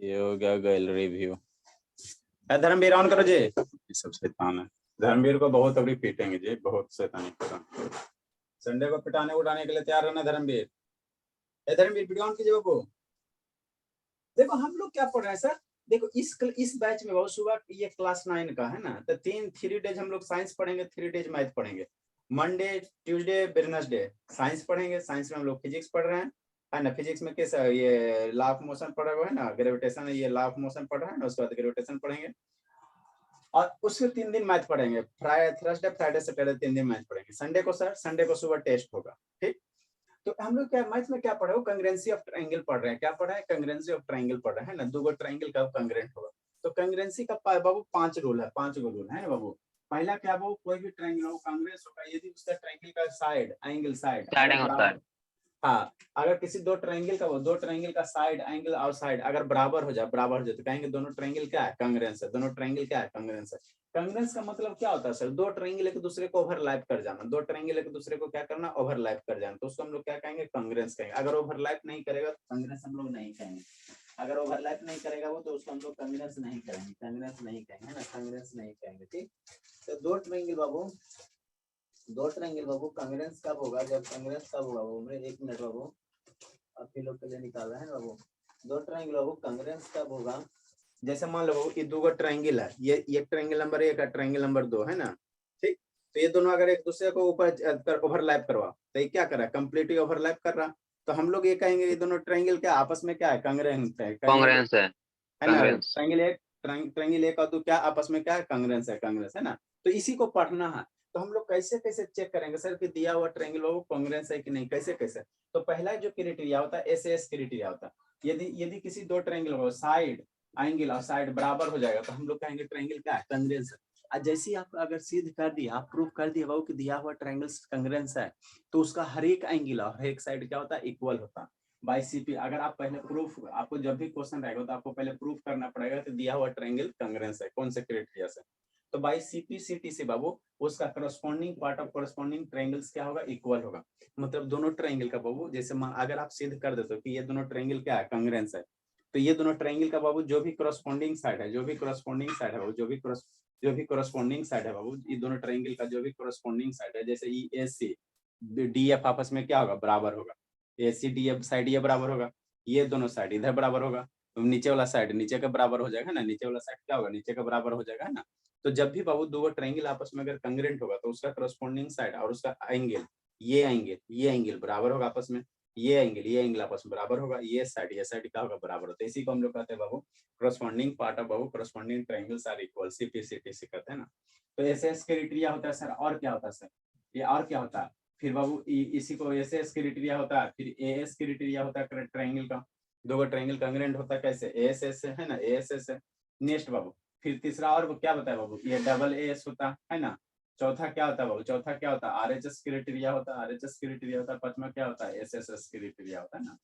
ये हो गया गैलरी व्यू। धर्मवीर ऑन करो जी। ये सब शैतान है। धर्मवीर को बहुत अभी पीटेंगे जी, बहुत शैतानी करेंगे। संडे को पिटाने उड़ाने के लिए तैयार रहना धर्मवीर। धर्मवीर वीडियो ऑन कीजिए बाबू। देखो हम लोग क्या पढ़ रहे हैं सर, देखो इस बैच में बहुत सुबह ये क्लास 9 का है ना, तो 3 डेज हम लोग साइंस पढ़ेंगे, 3 डेज मैथ पढ़ेंगे। मंडे ट्यूसडे वेडनेसडे साइंस पढ़ेंगे। साइंस में हम लोग फिजिक्स पढ़ रहे हैं, है ना। फिजिक्स में कैसा ये लॉ ऑफ मोशन पढ़ा हुआ है ना, ग्रेविटेशन, ये लॉ ऑफ मोशन पढ़ रहा है ना, उसके बाद ग्रेविटेशन पढ़ेंगे और उसके 3 दिन मैथ पढ़ेंगे। थर्सडे फ्राइडे सैटरडे 3 दिन मैथ पढ़ेंगे। संडे को सर, संडे को सुबह टेस्ट होगा, ठीक। तो हम लोग क्या मैथ में क्या पढ़े हो, कंग्रेंसी ऑफ ट्रायंगल पढ़ रहे हैं। क्या पढ़ा है, कंग्रेंसी ऑफ ट्रायंगल पढ़ रहे हैं ना। 2 ट्रायंगल का कंग्रेंट होगा। तो कंग्रेंसी का बाबू 5 रूल है, 5 गो रूल है ना बाबू। पहला क्या बाबू, कोई भी ट्रायंगल हो कांग्रेस होगा यदि उसका ट्रायंगल का साइड एंगल साइड बराबर। हाँ, अगर किसी 2 ट्रायंगल का, वो 2 ट्रायंगल का साइड एंगल और साइड अगर बराबर हो जाए तो कहेंगे दोनों ट्रायंगल क्या है, कांग्रेंस है। दोनों ट्रायंगल क्या है, कांग्रेंस है। कांग्रेंस का मतलब क्या होता है सर, 2 ट्रायंगल एक दूसरे को ओवरलैप कर जाना। 2 ट्रायंगल एक दूसरे को क्या करना, ओवरलैप कर जाना, तो उसको हम लोग क्या कहेंगे, कांग्रेंस कहेंगे। अगर ओवरलैप नहीं करेगा तो कांग्रेंस हम लोग नहीं कहेंगे। अगर ओवरलैप नहीं करेगा वो, तो उसको हम लोग कांग्रेंस नहीं कहेंगे, कांग्रेंस नहीं कहेंगे, है ना, कांग्रेंस नहीं कहेंगे, ठीक। तो 2 ट्रायंगल बाबू, 2 ट्रायंगल बाबू कांग्रेंस कब होगा, जब कांग्रेंस कब होगा वो, मेरे 1 मिनट बाबू, आप लोग के लिए निकाला है ना बाबू। 2 ट्रायंगल बाबू कांग्रेंस कब होगा, जैसे मान लो ये 2 ट्रायंगल है, ये ट्रायंगल नंबर 1 है, ट्रायंगल नंबर 2 है ना, ठीक। तो ये दोनों अगर एक दूसरे को ऊपर ओवरलैप करवा, तो ये क्या कर रहा है, कंप्लीटली ओवरलैप कर रहा। तो हम लोग ये कहेंगे ये दोनों ट्रायंगल क्या आपस में क्या है, कांग्रेंस है, कांग्रेंस है ना। ट्रायंगल 1 और 2 क्या आपस में क्या है, कांग्रेंस है, कांग्रेंस है ना। तो इसी को पढ़ना है। तो हम लोग कैसे कैसे चेक करेंगे सर कि दिया हुआ ट्रायंगल वो कांग्रेंस है कि नहीं, कैसे कैसे। तो पहला जो क्राइटेरिया होता है एसएस क्राइटेरिया होता है। यदि किसी 2 ट्रायंगल हो साइड एंगल और साइड बराबर हो जाएगा तो हम लोग कहेंगे ट्रायंगल क्या है, कांग्रेंस है। जैसे ही आप अगर सिद्ध कर दिया, आप प्रूफ कर दिया बाबू कि दिया हुआ ट्रायंगल कांग्रेंस है, तो उसका हर एक एंगल और हर एक साइड क्या होता है, इक्वल होता है बाय सीपी। अगर आप पहले प्रूफ, आपको जब भी क्वेश्चन रहेगा तो आपको पहले प्रूफ करना पड़ेगा कि दिया हुआ ट्रायंगल कांग्रेंस है, कौन से क्राइटेरिया से। तो बाय सीपी सीटी से बाबू उसका corresponding part of corresponding triangles क्या होगा, इक्वल होगा। मतलब दोनों ट्रायंगल का बाबू, जैसे अगर आप सिद्ध कर देते हो कि ये दोनों ट्रायंगल क्या है, कांग्रेंस है, तो ये दोनों ट्रायंगल का बाबू जो भी करस्पॉन्डिंग साइड है, जो भी करस्पॉन्डिंग साइड है बाबू, जो भी करस्पॉन्डिंग साइड है बाबू, ये दोनों ट्रायंगल का जो भी करस्पॉन्डिंग साइड है, जैसे ई ए सी डी एफ आपस में क्या होगा, बराबर होगा। ए सी डी एफ साइड ये बराबर होगा, ये दोनों साइड इधर बराबर होगा, तो नीचे वाला साइड नीचे का बराबर हो जाएगा ना, नीचे वाला साइड क्या होगा, नीचे का बराबर हो जाएगा, है ना। तो जब भी बाबू 2 ट्रायंगल आपस में अगर कंग्रेंट होगा तो उसका करस्पॉन्डिंग साइड और उसका एंगल, ये एंगल बराबर होगा आपस में, ये एंगल आपस में बराबर होगा, ये साइड क्या होगा, बराबर होता है। इसी को हम लोग कहते हैं बाबू करस्पॉन्डिंग पार्ट ऑफ बाबू corresponding triangles are equal, CPCTC कहते हैं ना। तो एसएस क्राइटेरिया होता है सर, और क्या होता है सर, ये और क्या होता है फिर बाबू, इसी को एसएस क्राइटेरिया होता है। फिर एएस क्राइटेरिया होता है ट्रायंगल का, 2 ट्रायंगल कांग्रेंट होता है कैसे, एएसएस है ना, एएसएस है। नेक्स्ट बाबू फिर तीसरा और वो क्या बताया बाबू, ये डबल एएस होता है ना। चौथा क्या होता है बाबू, चौथा क्या होता है, आरएचएस क्राइटेरिया होता है, आरएचएस क्राइटेरिया होता है। पांचवा क्या होता है, एसएसएस क्राइटेरिया होता है ना।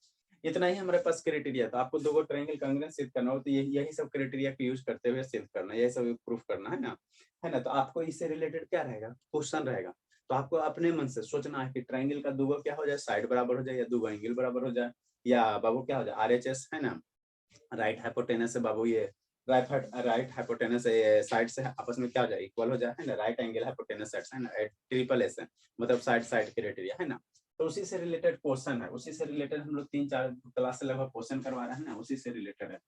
इतना ही हमारे पास क्राइटेरिया। तो आपको 2 ट्रायंगल कांग्रेंट सिद्ध करना हो तो यही सब क्राइटेरिया का यूज करते हुए सिद्ध करना, यही सब प्रूफ करना है ना, है ना। तो आपको इससे रिलेटेड क्या रहेगा, क्वेश्चन रहेगा। तो आपको अपने मन से सोचना है कि ट्रायंगल का 2 क्या हो जाए, साइड बराबर हो जाए, या 2 एंगल बराबर हो जाए, या बाबू क्या हो जाए, आरएचएस है ना, राइट हाइपोटेनस है बाबू, ये राइट हाइपोटेनस साइड से आपस में क्या हो जाए, इक्वल हो जाए, है ना। राइट एंगल हाइपोटेनस साइड है ना, ट्रिपल एस है, मतलब साइड क्राइटेरिया है ना। तो उसी से रिलेटेड क्वेश्चन है, उसी से रिलेटेड हम लोग 3-4 क्लास से लगभग क्वेश्चन करवा रहे हैं ना, उसी से रिलेटेड है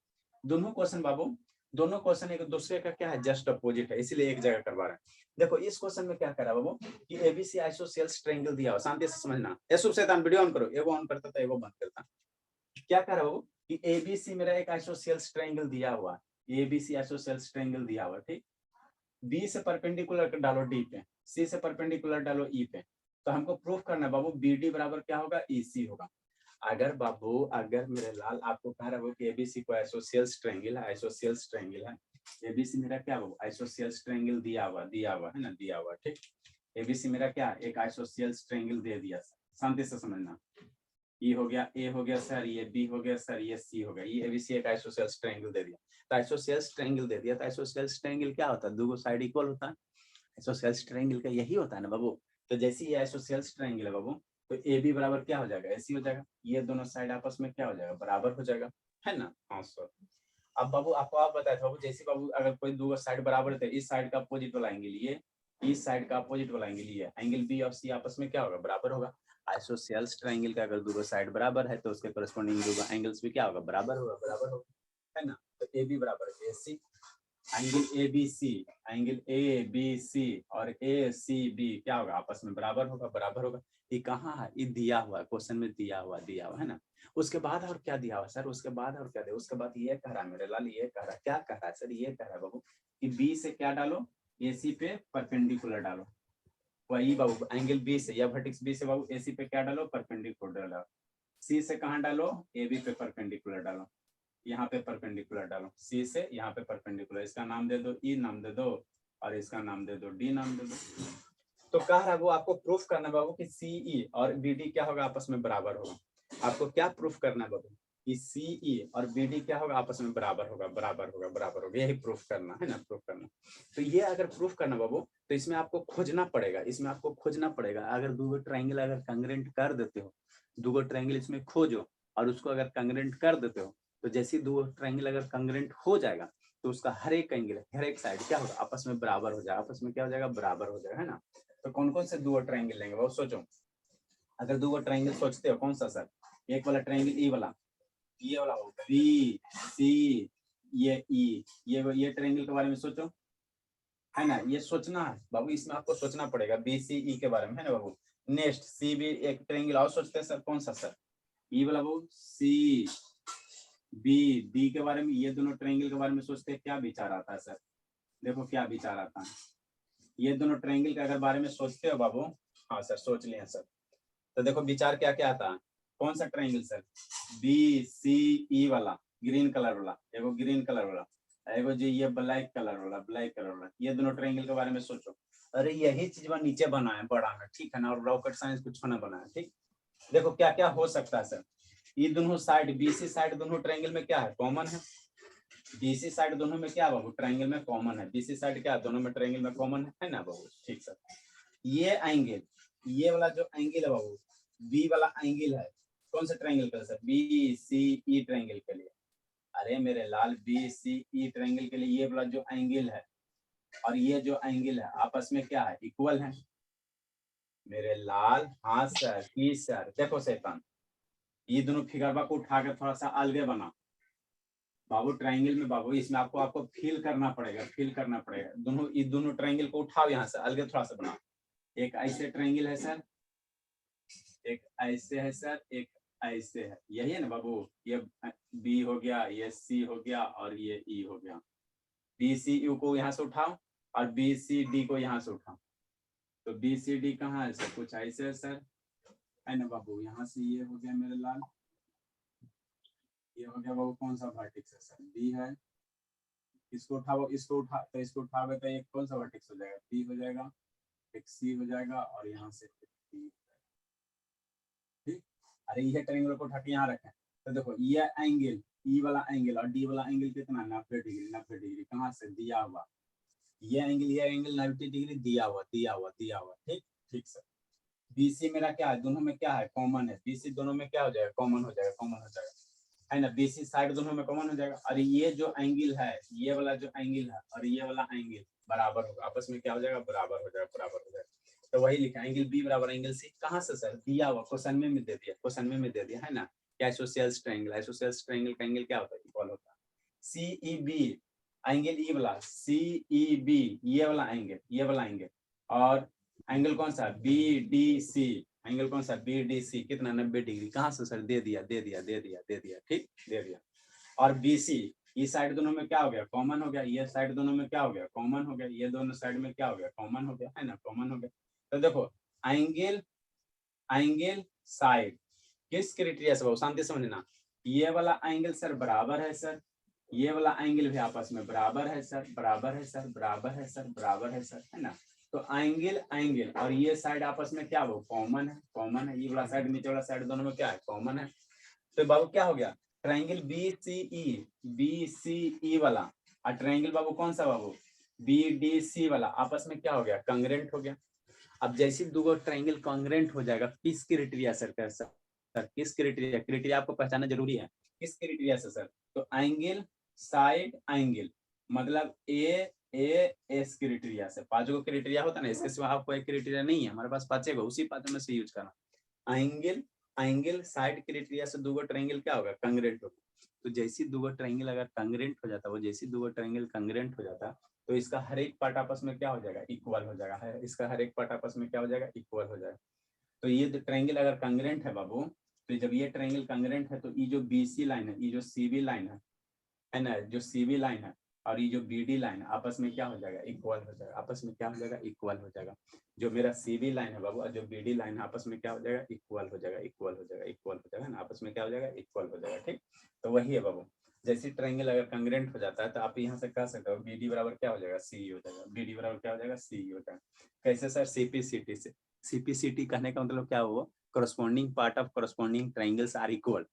दोनों क्वेश्चन बाबू। दोनों क्वेश्चन एक दूसरे का क्या है, जस्ट अपोजिट है, इसीलिए एक जगह करवा रहे हैं। देखो इस क्वेश्चन में क्या करा बाबू कि एबीसी आइसोसेल्स ट्रायंगल दिया हो, शांति से समझना। यशुभ शैतान वीडियो ऑन करो, एगो ऑन करता था एगो बंद करता। क्या करा बाबू कि एबीसी मेरा एक आइसोसेल्स ट्रायंगल दिया हुआ, एबीसी आइसोसेल्स ट्रायंगल दिया हुआ, ठीक। बी से परपेंडिकुलर डालो डी पे, सी से परपेंडिकुलर डालो ई पे। तो हमको प्रूफ करना है बाबू बीडी बराबर क्या होगा, ईसी होगा। अगर बाबू, अगर मेरे लाल आपको कह रहा हो कि एबीसी को आइसोसेल्स ट्रायंगल है, आइसोसेल्स ट्रायंगल है, एबीसी मेरा क्या हो, आइसोसेल्स ट्रायंगल दिया हुआ है ना, दिया हुआ, ठीक। एबीसी मेरा क्या, एक आइसोसेल्स ट्रायंगल दे दिया, शांति से समझना। ई हो गया, ए हो गया सर, ये बी हो गया सर, ये सी हो गया, ये एबीसी एक आइसोसेल्स ट्रायंगल दे दिया। तो आइसोसेल्स ट्रायंगल दे दिया, तो आइसोसेल्स ट्रायंगल क्या होता है, 2 साइड इक्वल होता है। आइसोसेल्स ट्रायंगल का यही होता है ना बाबू। तो जैसे ये आइसोसेल्स ट्रायंगल है बाबू, तो ए बी बराबर क्या हो जाएगा, ऐसी हो जाएगा, ये दोनों साइड आपस में क्या हो जाएगा, बराबर हो जाएगा, है ना। हाँ सर, अब बाबू आपको आप बताए थे बाबू, जैसे बाबू अगर कोई दो साइड बराबर थे, इस साइड का अपोजिट वाला एंगल ये, इस साइड का अपोजिट वाला एंगल ये, एंगल बी और सी आपस में क्या होगा, बराबर होगा। आइसोसेल्स ट्रायंगल का अगर दो साइड बराबर है तो उसके करस्पॉन्डिंग दो एंगल्स भी क्या होगा, बराबर होगा, बराबर होगा, है ना। तो ए बी बराबर है C, angle A B C, angle A B C और ए सी बी क्या होगा, आपस में बराबर होगा, बराबर होगा। ये कहाँ है, ये दिया हुआ क्वेश्चन में, दिया हुआ है ना। उसके बाद और क्या दिया हुआ सर, उसके बाद और क्या दिया, उसके बाद ये कह रहा है मेरे लाल, ये कह रहा है, क्या कह रहा है सर, ये कह रहा है बाबू कि बी से क्या डालो, ए सी पे परपेंडिकुलर डालो। वही बाबू एंगल बी से या वर्टेक्स बी से बाबू ए सी पे क्या डालो, परपेंडिकुलर डालो। सी से कहाँ डालो, ए बी पे परपेंडिकुलर डालो, यहाँ पे परपेंडिकुलर डालो, सी से यहाँ पे परपेंडिकुलर, इसका नाम दे दो ई नाम दे दो और इसका नाम दे दो डी नाम दे दो। तो कह रहा है वो आपको प्रूफ करना है बाबू कि सीई और बीडी क्या होगा, आपस में बराबर होगा। आपको क्या प्रूफ करना है बाबू कि सीई और बीडी क्या होगा, आपस में बराबर होगा, बराबर होगा, बराबर होगा, यही प्रूफ करना है ना, प्रूफ करना। तो ये अगर प्रूफ करना बाबू, तो इसमें आपको खोजना पड़ेगा, इसमें आपको खोजना पड़ेगा। अगर दो ट्रायंगल अगर कंग्रेंट कर देते हो, दो ट्रायंगल इसमें खोजो और उसको अगर कंग्रेंट कर देते हो, तो जैसे दो ट्रायंगल अगर कंग्रेंट हो जाएगा तो उसका हर एक एंगल, हर एक साइड क्या होगा, आपस में बराबर हो जाएगा, आपस में क्या हो जाएगा, बराबर हो जाएगा, है ना। तो कौन कौन से दो ट्रायंगल लेंगे वो सोचो। अगर दो ट्रायंगल सोचते हो कौन सा सर, एक वाला ट्रायंगल ई वाला, ये वाला बी सी, ये ई, ये ट्रायंगल के बारे में सोचो, है ना। ये सोचना है बाबू, इसमें आपको सोचना पड़ेगा बी सी ई के बारे में, है ना बाबू। नेक्स्ट सी बी, एक ट्रायंगल और सोचते हैं सर, कौन सा सर, ई वाला बाबू, सी बी डी के बारे में, ये दोनों ट्रायंगल के बारे में सोचते हैं, क्या विचार आता है सर, देखो क्या विचार आता है। ये दोनों ट्रायंगल के अगर बारे में सोचते हो बाबू, हाँ सर सोच लिया सर। तो देखो विचार क्या क्या आता है, कौन सा ट्रायंगल सर, बी सी ई वाला, ग्रीन कलर वाला, एगो ग्रीन कलर वाला, एगो जी ये ब्लैक कलर वाला, ब्लैक कलर वाला, ये दोनों ट्रायंगल के बारे में सोचो। अरे यही चीज नीचे बना है बड़ा में, ठीक है ना, और रॉकेट साइंस कुछ ना बना है, ठीक। देखो क्या क्या हो सकता है सर, ये दोनों साइड बीसी साइड दोनों ट्रायंगल में क्या है, कॉमन है। बीसी साइड दोनों में क्या बाबू, ट्रायंगल में कॉमन है, बीसी साइड क्या दोनों में ट्रायंगल में कॉमन है ना बाबू, ठीक सर। ये एंगल, ये वाला जो एंगल है बाबू, बी वाला एंगल है, कौन सा ट्रायंगल का सर, बी सी ई ट्रायंगल के लिए। अरे मेरे लाल बी सी ई ट्रायंगल के लिए ये वाला जो एंगल है और ये जो एंगल है आपस में क्या है, इक्वल है मेरे लाल। हाँ सर, की सर, देखो शैतान, ये दोनों फिगर को उठा के थोड़ा सा अलगे बना बाबू, ट्रायंगल में बाबू, इसमें आपको आपको फील करना पड़ेगा, फील करना पड़ेगा। दोनों ये दोनों ट्रायंगल को उठाओ यहाँ से अलगे थोड़ा सा बनाओ। एक ऐसे ट्रायंगल है सर, एक ऐसे है सर, एक ऐसे है, यही है ना बाबू। ये बी हो गया, ये सी हो गया और ये ई हो गया। बी सी यू को यहाँ से उठाओ और बी सी डी को यहाँ से उठाओ। तो बी सी डी कहाँ है सर, कुछ ऐसे है सर, है ना बाबू। यहाँ से ये हो गया मेरे लाल, ये हो गया बाबू, कौन सा वर्टेक्स है सर, बी है। इसको उठाओ, इसको उठा, तो इसको उठाओगे तो एक कौन सा वर्टेक्स हो जाएगा, बी हो जाएगा, एक सी हो जाएगा और यहाँ से डी। ठीक, अरे ये ट्रायंगल को उठा के यहाँ रखें, तो देखो ये एंगल ई वाला एंगल और डी वाला एंगल कितना, 90 डिग्री, 90 डिग्री कहाँ से दिया हुआ। ये एंगल 90 डिग्री दिया हुआ, दिया हुआ, दिया हुआ, ठीक। ठीक सर, बीसी मेरा क्या है, दोनों में क्या है, कॉमन है। बीसी दोनों में क्या हो जाएगा, कॉमन हो जाएगा, कॉमन हो जाएगा, है ना। बीसी साइड दोनों में कॉमन हो जाएगा। और ये जो एंगल है, ये वाला जो एंगल है और ये वाला एंगल बराबर होगा, आपस में क्या हो जाएगा, बराबर हो जाएगा, बराबर हो जाएगा। तो वही लिखा, एंगल बी बराबर एंगल सी, कहाँ से सर, दिया हुआ, क्वेश्चन में दे दिया, क्वेश्चन में दे दिया, है ना। क्या आइसोसेल्स ट्रायंगल, आइसोसेल्स ट्रायंगल का एंगल क्या होता है, इक्वल होता है। सी ई बी एंगल ई वाला, सी ई बी ये वाला एंगल, ये वाला एंगल, और एंगल कौन सा, बी डी सी, एंगल कौन सा, बी डी सी, कितना, 90 डिग्री, कहाँ से सर, दे दिया, दे दिया, दे दिया, दे दिया, ठीक, दे दिया। और बी सी, ये साइड दोनों में क्या हो गया, कॉमन हो गया, ये साइड दोनों में क्या हो गया, कॉमन हो गया, ये दोनों साइड में क्या हो गया, कॉमन हो गया, है ना, कॉमन हो गया। तो देखो एंगल, एंगल साइड किस क्राइटेरिया से, शांति समझना, ये वाला एंगल सर बराबर है सर, ये वाला एंगल भी आपस में बराबर है सर, बराबर है सर, बराबर है सर, बराबर है सर, है ना। तो एंगल, एंगल और ये साइड आपस में क्या, वो कॉमन है, कॉमन है। ये वाला साइड नीचे वाला साइड दोनों में क्या है, कॉमन है। तो बाबू क्या हो गया, ट्रायंगल बी सी ई, बी सी ई वाला और ट्रायंगल बाबू कौन सा बाबू, बी डी सी वाला, आपस में क्या हो गया, कांग्रेंट हो गया। अब जैसे दो ट्रायंगल कांग्रेंट हो जाएगा, किस क्राइटेरिया सर, सर किस क्राइटेरिया, क्राइटेरिया आपको पहचानना जरूरी है, किस क्राइटेरिया से सर। तो एंगल साइड एंगल मतलब ए एस क्राइटेरिया से, पांचों क्राइटेरिया होता है ना, इसके सिवा आप कोई क्राइटेरिया नहीं है हमारे पास, पांचे को उसी पांचों में से यूज करना। एंगल एंगल साइड क्राइटेरिया से दूगो ट्रायंगल क्या होगा, कंग्रेंट होगा। तो जैसी दूगो ट्रायंगल अगर कंग्रेंट हो जाता है, वो जैसी दूगो ट्रायंगल कंग्रेंट हो जाता, तो इसका हर एक पार्ट आपस में क्या हो जाएगा, इक्वल हो जाएगा है, इसका हर एक पार्ट आपस में क्या हो जाएगा, इक्वल हो जाएगा। तो ये जो ट्रायंगल अगर कंग्रेंट है बाबू, तो जब ये ट्रायंगल कंग्रेंट है तो ये जो बीसी लाइन है, ये जो सीबी लाइन है ना, जो सीबी लाइन है और ये जो बीडी लाइन है आपस में क्या हो जाएगा, इक्वल हो जाएगा, आपस में क्या हो जाएगा, इक्वल हो जाएगा। जो मेरा सीबी लाइन है बाबू और जो बीडी लाइन है आपस में क्या हो जाएगा, इक्वल हो जाएगा, इक्वल हो जाएगा, इक्वल हो जाएगा ना, आपस में क्या हो जाएगा, इक्वल हो जाएगा। ठीक, तो वही है बाबू, जैसे ट्रायंगल अगर कंग्रेंट हो जाता है तो आप यहाँ से कह सकते हो बीडी बराबर क्या हो जाएगा, सी हो जाएगा, बीडी बराबर क्या हो जाएगा, सी हो जाएगा। कैसे सर, सीपीसीटी से। सीपीसीटी कहने का मतलब क्या हुआ, corresponding part of corresponding triangles are equal।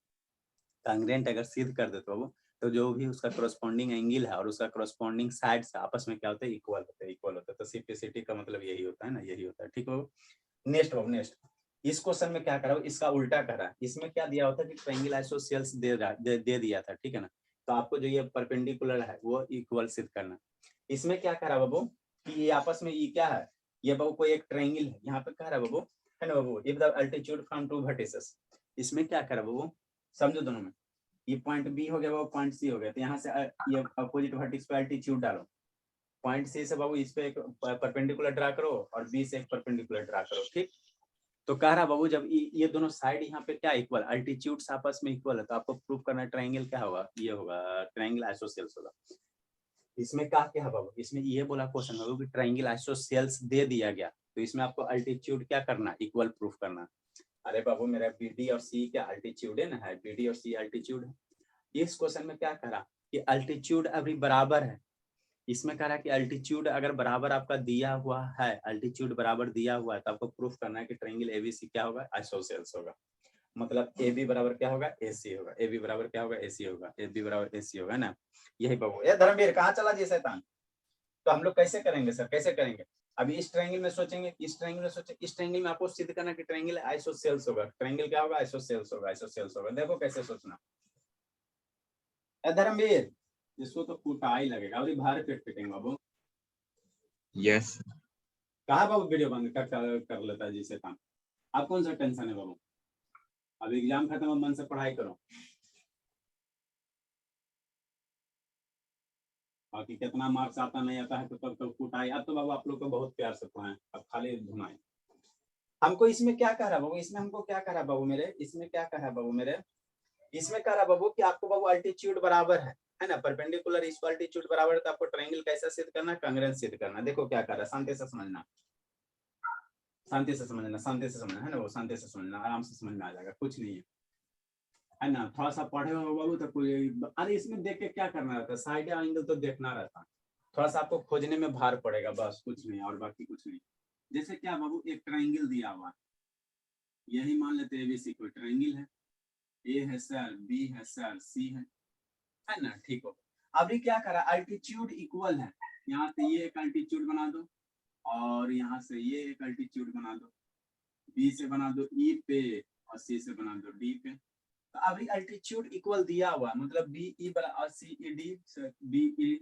Congruent अगर सिद्ध कर देते हो तो जो भी उसका corresponding एंगल है और उसका corresponding साइड्स आपस में क्या होता है, इक्वल होता है, इक्वल होता है। तो सीपीसीटी का मतलब यही होता है ना, यही होता है। ठीक है, नेक्स्ट बाबू, नेक्स्ट इस क्वेश्चन में क्या करा, इसका उल्टा करा। इसमें क्या दिया होता है कि ट्रायंगल आइसोसेल्स दे दिया था, ठीक है ना, तो आपको जो ये परपेंडिकुलर है वो इक्वल सिद्ध करना। इसमें क्या करा बाबू कि ये आपस में ये क्या है, ये बाबू कोई एक ट्रायंगल है, यहाँ पे कह रहा बाबू है ना बाबू, if the altitude from two vertices. इसमें क्या करा बाबू, समझो दोनों में, ये पॉइंट बी हो गया बाबू, पॉइंट सी हो गया, तो यहाँ से ये अपोजिट वर्टिक्स पे अल्टीट्यूड डालो। पॉइंट सी से बाबू इस पे एक परपेंडिकुलर ड्रा करो और बी से एक परपेंडिकुलर ड्रा करो। ठीक, तो कह रहा बाबू जब ये दोनों साइड यहाँ पे क्या इक्वल, अल्टीट्यूड्स आपस में इक्वल है, तो आपको प्रूव करना है ट्रायंगल क्या होगा, ये होगा ट्रायंगल आइसोसेल्स होगा। इसमें क्या है बाबू, इसमें ये बोला क्वेश्चन बाबू कि ट्रायंगल आइसोसेल्स दे दिया गया, तो इसमें आपको अल्टीट्यूड क्या करना, इक्वल प्रूफ करना। अरे बाबू मेरा बीडी और सी क्या अल्टीट्यूड है ना, है बीडी और सी अल्टीट्यूड है। इस क्वेश्चन में क्या करा कि अल्टीट्यूड अभी बराबर है, इसमें कह रहा है कि अल्टीट्यूड अगर बराबर आपका दिया हुआ है, अल्टीट्यूड बराबर दिया हुआ है, तो आपको प्रूफ करना है कि ट्रायंगल एबीसी क्या होगा, आइसोसेल्स होगा। मतलब ए बी बराबर क्या होगा, ए सी होगा, ए बी बराबर क्या होगा, ए सी होगा, ए बी बराबर ए सी होगा ना। यही बाबू, ये धर्मवीर कहाँ चला जी शैतान। तो हम लोग कैसे करेंगे सर, कैसे करेंगे, अभी इस ट्रायंगल में सोचेंगे, इस ट्रायंगल में सोचेंगे, इस ट्रायंगल में आपको सिद्ध करना कि ट्रायंगल आइसोसेल्स होगा। ट्रायंगल क्या होगा, आइसोसेल्स होगा, आइसोसेल्स होगा। देखो कैसे सोचना, धर्मवीर इसको तो कुटाई लगेगा और भारी पेट पिटेंगे बाबू। यस कहा बाबू वीडियो बंद कर लेता है जी शैतान। आप कौन सा टेंशन है बाबू, अब एग्जाम खत्म, मन से पढ़ाई करो। बाकी कितना मार्क्स आता नहीं आता है तो तब तक कुटाई। अब तो बाबू आप लोग को बहुत प्यार से पढ़ाएं, अब खाली धुनाएं। हमको इसमें क्या कह रहा बाबू, इसमें हमको क्या कह रहा बाबू मेरे, इसमें क्या कह रहा बाबू मेरे, इसमें कह रहा बाबू कि आपको बाबू अल्टीट्यूड बराबर है ना, परपेंडिकुलर इसको अल्टीट्यूड बराबर है, तो आपको ट्रायंगल कैसा सिद्ध करना, कांग्रेंस सिद्ध करना। देखो क्या कर रहा है, शांति से समझना, शांति से समझना, शांति से समझना है ना, वो शांति से समझना, आराम से समझ में आ जाएगा, कुछ नहीं है ना। थोड़ा सा पढ़े हो बाबू तो कोई, अरे इसमें देख के क्या करना रहता है, साइड एंगल तो देखना रहता है, थोड़ा सा आपको खोजने में भार पड़ेगा, बस कुछ नहीं और बाकी कुछ नहीं। जैसे क्या बाबू, एक ट्रायंगल दिया हुआ, यही मान लेते हैं एबीसी कोई ट्रायंगल है, ए है सर, बी है सर, सी है ना, ठीक हो। अभी क्या करा, अल्टीट्यूड इक्वल है, यहाँ से ये एक अल्टीट्यूड बना दो और यहाँ से ये एक अल्टीट्यूड बना दो, बी से बना दो ई पे और सी से बना दो डी पे। तो अभी अल्टीट्यूड इक्वल दिया हुआ, मतलब बी ई बराबर C E D, B E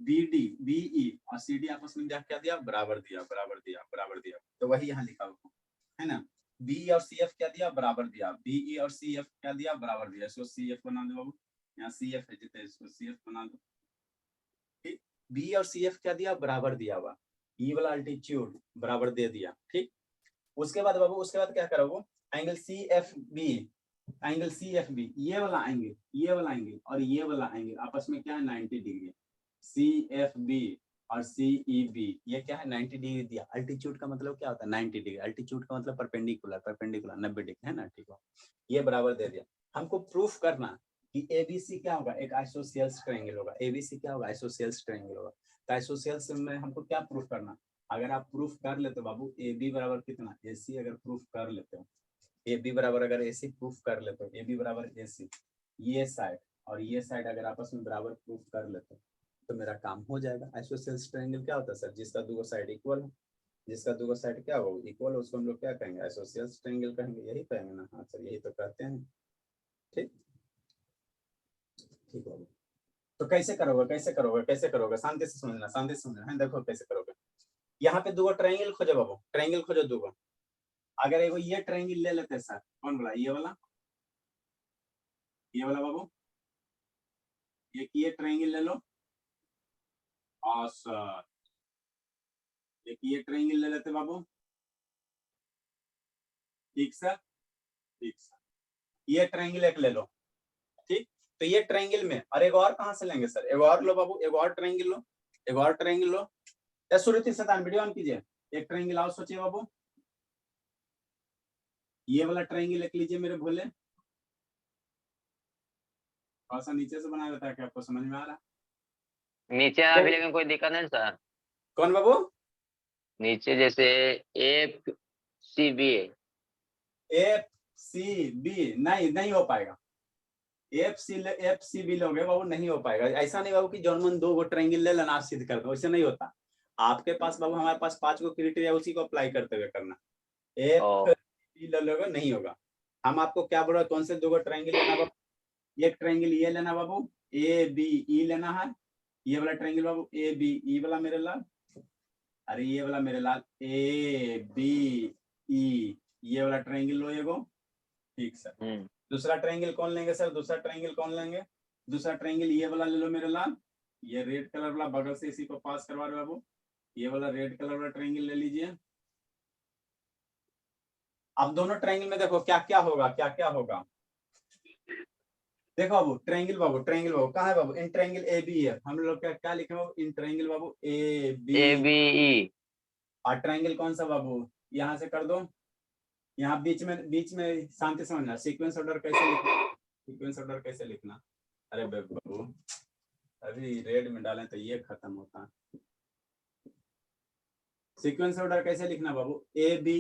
B D B E और सी डी आपस में क्या दिया, बराबर दिया, बराबर दिया, बराबर दिया। तो वही यहाँ लिखा हुआ है ना, बी और सी एफ क्या दिया, बराबर दिया, बी ई और सी एफ क्या दिया, बराबर दिया। इसको सी एफ बना दो बाबू, यहाँ सी एफ है जितने, इसको सी एफ बना दो। ठीक, बी और सी एफ क्या दिया, बराबर दिया हुआ, ई वाला अल्टीट्यूड बराबर दे दिया। ठीक, उसके बाद बाबू, उसके बाद क्या करोगे, angle C F B, angle C F B, ये वाला एंगल, ये वाला एंगल और ये वाला एंगल आपस में क्या है, 90 डिग्री। सी एफ बी और सी ई बी ये क्या है, 90 डिग्री दिया। अल्टीट्यूड का मतलब क्या होता है, 90 डिग्री। अल्टीट्यूड का मतलब परपेंडिकुलर, परपेंडिकुलर 90 डिग्री है ना, ठीक है, ये बराबर दे दिया। हमको प्रूफ करना कि एबीसी क्या होगा, एक आइसोसेल्स ट्रायंगल होगा। एबीसी क्या होगा, आइसोसेल्स ट्रायंगल होगा। तो आइसोसेल्स में हमको क्या प्रूफ करना, अगर आप प्रूफ कर लेते हो बाबू, ए बी बराबर कितना, ए सी अगर प्रूफ कर लेते हो, ए बी बराबर अगर ए सी प्रूफ कर लेते हो, ए बी बराबर ए सी, ये साइड और ये साइड अगर आपस में बराबर प्रूफ कर लेते हो तो मेरा काम हो जाएगा। आइसोसेल्स ट्रायंगल क्या होता है सर, जिसका दो साइड इक्वल हो, जिसका दो साइड क्या हो, इक्वल हो, उसको हम लोग क्या कहेंगे, आइसोसेल्स ट्रायंगल कहेंगे। यही कहेंगे ना, हाँ सर यही तो कहते हैं। ठीक, ठीक होगा। तो कैसे करोगे, कैसे करोगे, कैसे करोगे, शांति से समझना, शांति से समझना है। देखो कैसे करोगे, यहाँ पे दो ट्रायंगल खोजो बाबू, ट्रायंगल खोजो दो। अगर एगो ये ट्रायंगल ले लेते सर, कौन बोला, ये वाला बाबू, ये ट्रायंगल ले लो, और सर ये ट्रायंगल ले लेते बाबू, ठीक सर, ठीक सर, ये ट्रायंगल एक ले लो, ठीक। तो ये ट्रायंगल में, और एक और कहां से लेंगे सर, एक और लो बाबू, एक और ट्रायंगल लो, एक और ट्रायंगल लो। या सुरती सतान वीडियो ऑन कीजिए, एक ट्रायंगल और सोचिए बाबू, ये वाला ट्रायंगल लिख लीजिए मेरे भोले, थोड़ा सा नीचे से बनाया रहता है, क्या आपको समझ में आ रहा है? नीचे आ भी लेकिन कोई दिक्कत नहीं सर। कौन बाबू? नीचे जैसे एफ सी बी नहीं हो पाएगा। एफ सी बी लोगे बाबू, नहीं हो पाएगा। ऐसा नहीं बाबू कि जौन मन दो गो ट्रायंगल ले लेना सिद्ध कर दो, वैसे नहीं होता। आपके पास बाबू, हमारे पास 5 गो क्राइटेरिया, उसी को अप्लाई करते हुए करना। एफ सी ले लोगे नहीं होगा। हम आपको क्या बोल रहे हैं, कौन से दो गो ट्रायंगल लेना बाबू, एक ट्रायंगल ये लेना बाबू, ए बी ई लेना है, ये वाला ट्रायंगल बाबू ए बी ई वाला मेरे लाल, अरे ये वाला मेरे लाल ए बी ई, ये वाला ट्रायंगल लो एगो, ठीक सर। दूसरा ट्रायंगल कौन लेंगे सर, दूसरा ट्रायंगल कौन लेंगे, दूसरा ट्रायंगल ये वाला ले लो मेरे लाल, ये रेड कलर वाला, बगल से इसी को पास करवा रहे बाबू, ये वाला रेड कलर वाला ट्रायंगल ले लीजिए। अब दोनों ट्रायंगल में देखो क्या क्या होगा, क्या क्या होगा। देखो बाबू ट्रायंगल बाबू, ट्रायंगल बाबू कहाँ है बाबू, इन ट्रायंगल ए बी है, हम लोग क्या क्या लिखे बाबू, in triangle Babu A B E. और ट्रायंगल कौन सा बाबू, यहाँ से कर दो, यहाँ बीच में शांति समझना, सीक्वेंस ऑर्डर कैसे लिखना, सीक्वेंस ऑर्डर कैसे लिखना। अरे बाबू अभी रेड में डालें तो ये खत्म होता है। सीक्वेंस ऑर्डर कैसे लिखना बाबू, ए बी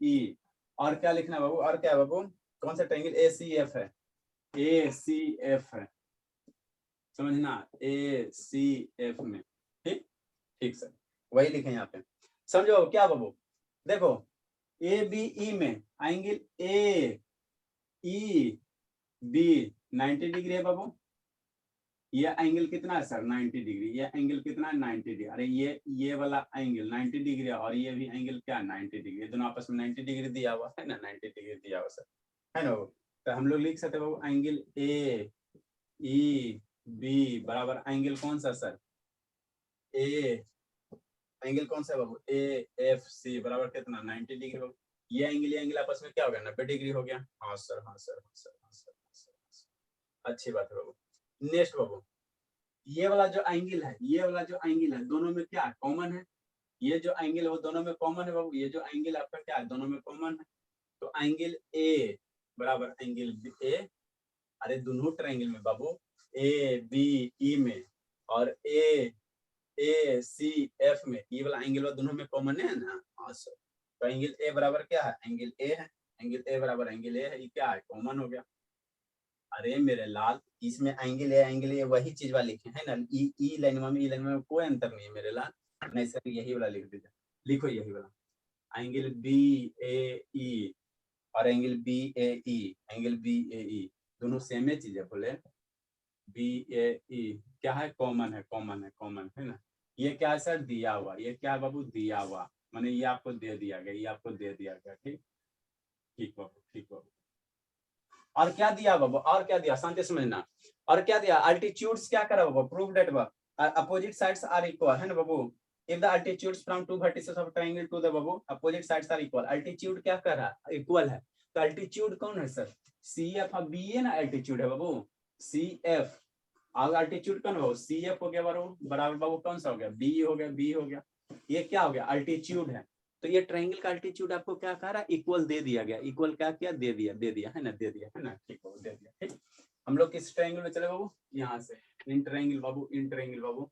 ई, और क्या लिखना बाबू, और क्या बाबू, कौन सा ट्रायंगल, ए सी एफ है, ए सी एफ है, समझना, ए सी एफ में, ठीक, ठीक सर, वही लिखे यहाँ पे। समझो क्या बाबू, देखो ए बी ई में angle A E B 90 degree है बाबू, ये एंगल कितना है सर 90 डिग्री, ये एंगल कितना है 90 डिग्री, अरे ये वाला एंगल 90 डिग्री है, और ये भी एंगल क्या 90 डिग्री, दोनों आपस में 90 डिग्री दिया हुआ है ना, 90 डिग्री दिया हुआ सर, है ना। तो हम लोग लिख सकते हैं बाबू एंगल ए ई बी बराबर एंगल कौन सा सर, ए एंगल कौन सा बाबू, ए एफ सी बराबर कितना 90 डिग्री बाबू, ये एंगल आपस में क्या हो गया 90 डिग्री हो गया। हाँ सर, हाँ सर, हाँ सर, हाँ सर, हाँ सर, हाँ सर। अच्छी बात है बाबू। नेक्स्ट बाबू, ये वाला जो एंगल है, ये वाला जो एंगल है, दोनों में क्या कॉमन है, ये जो एंगल है वो दोनों में कॉमन है बाबू, ये जो एंगल आपका क्या है दोनों में कॉमन है, तो एंगल ए बराबर एंगल बी ए, अरे दोनों ट्रायंगल में बाबू ए बी ई में और ए सी एफ में, ये वाला एंगल दोनों में कॉमन है ना। हाँ सर, तो एंगल ए बराबर क्या है, एंगल ए है, एंगल ए बराबर एंगल ए है, ये क्या है कॉमन हो गया। अरे मेरे लाल, इसमें एंगल ए वही चीज वाला लिखे है ना, ई लाइन में कोई अंतर नहीं है मेरे लाल, नहीं सर यही वाला लिख दीजिए, लिखो यही वाला एंगल बी ए ई और एंगल बी ए ई, एंगल बी ए ई दोनों सेम ही चीज है, बोले बी ए ई क्या है, कॉमन है, कॉमन है, कॉमन है ना। ये क्या है सर, दिया हुआ, ये क्या है बाबू, दिया हुआ, माने ये आपको दे दिया गया, ये आपको दे दिया गया, ठीक, ठीक बाबू, ठीक बाबू। और क्या दिया बाबू, और क्या दिया, शांति समझना, और क्या दिया, अल्टीट्यूड्स क्या करा बाबू, prove that opposite sides are equal, है ना बाबू, if the altitudes from two vertices of triangle to the Babu opposite sides are equal, altitude क्या कर रहा है, इक्वल है, तो altitude कौन है सर, सी एफ अब बी है ना, altitude है बाबू सी एफ, और altitude कौन है, सी एफ हो गया बाबू, बराबर बाबू कौन सा हो गया, बी हो गया, बी हो गया, ये क्या हो गया altitude है। तो ये ट्रायंगल का altitude आपको क्या कह रहा है, इक्वल दे दिया गया, इक्वल क्या किया, दे दिया है ना, दे दिया है ना, ठीक है, दे दिया, ठीक। हम लोग किस ट्रायंगल में चले बाबू, यहाँ से इन ट्रायंगल बाबू, इन ट्रायंगल बाबू,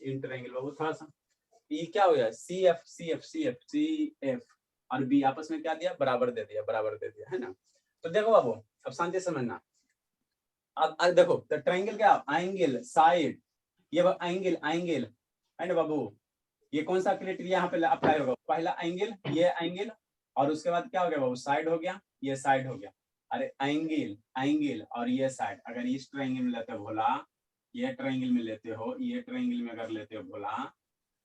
इन ट्रायंगल बाबू, थोड़ा सा ये क्या हो गया, C F C F C F C F और बी आपस में क्या दिया, बराबर दे दिया, बराबर दे दिया, है ना। तो देखो बाबू अब शांति समझना, अब देखो तो ट्रायंगल क्या, एंगल साइड, ये एंगल है ना बाबू, ये कौन सा क्राइटेरिया यहाँ पे अप्लाई होगा, पहला एंगल, ये एंगल, और उसके बाद क्या हो गया बाबू, साइड हो गया, ये साइड हो गया, अरे एंगल और ये साइड, अगर इस ट्रायंगल में लेते भोला ये ट्रायंगल में लेते हो, ये ट्रायंगल में अगर लेते हो बोला,